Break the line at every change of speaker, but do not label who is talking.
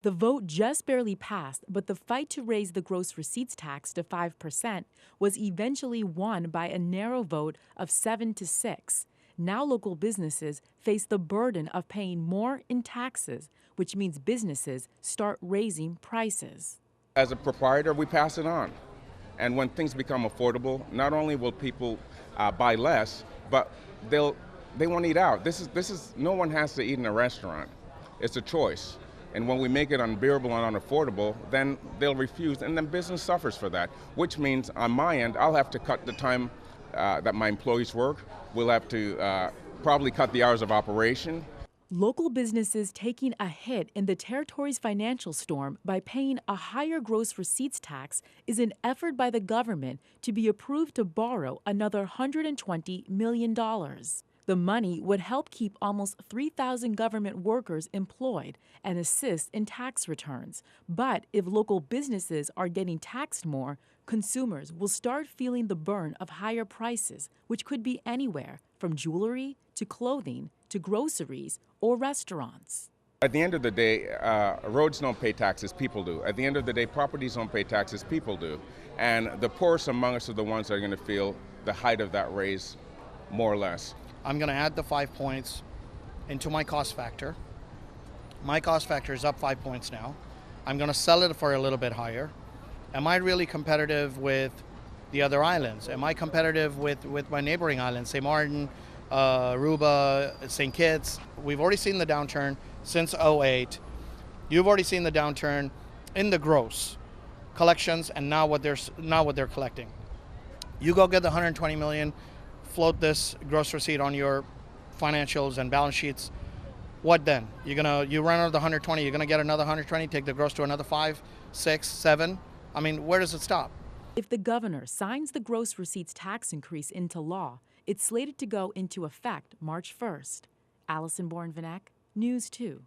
The vote just barely passed, but the fight to raise the gross receipts tax to 5% was eventually won by a narrow vote of 7-6. Now local businesses face the burden of paying more in taxes, which means businesses start raising prices.
As a proprietor, we pass it on. And when things become affordable, not only will people buy less, but they won't eat out. No one has to eat in a restaurant. It's a choice. And when we make it unbearable and unaffordable, then they'll refuse, and then business suffers for that, which means on my end, I'll have to cut the time that my employees work. We'll have to probably cut the hours of operation.
Local businesses taking a hit in the territory's financial storm by paying a higher gross receipts tax is an effort by the government to be approved to borrow another $120 million. The money would help keep almost 3,000 government workers employed and assist in tax returns. But if local businesses are getting taxed more, consumers will start feeling the burn of higher prices, which could be anywhere from jewelry to clothing to groceries or restaurants.
At the end of the day, roads don't pay taxes, people do. At the end of the day, properties don't pay taxes, people do. And the poorest among us are the ones that are going to feel the height of that raise, more or less.
I'm going to add the 5 points into my cost factor. My cost factor is up 5 points now. I'm going to sell it for a little bit higher. Am I really competitive with the other islands? Am I competitive with my neighboring islands, St. Martin, Aruba, St. Kitts? We've already seen the downturn since '08. You've already seen the downturn in the gross collections and now what they're collecting. You go get the 120 million, float this gross receipt on your financials and balance sheets. What then? You run out of the 120, you're gonna get another 120, take the gross to another 5, 6, 7. I mean, where does it stop?
If the governor signs the gross receipts tax increase into law, it's slated to go into effect March 1st. Allison Bourne-Vanek, News 2.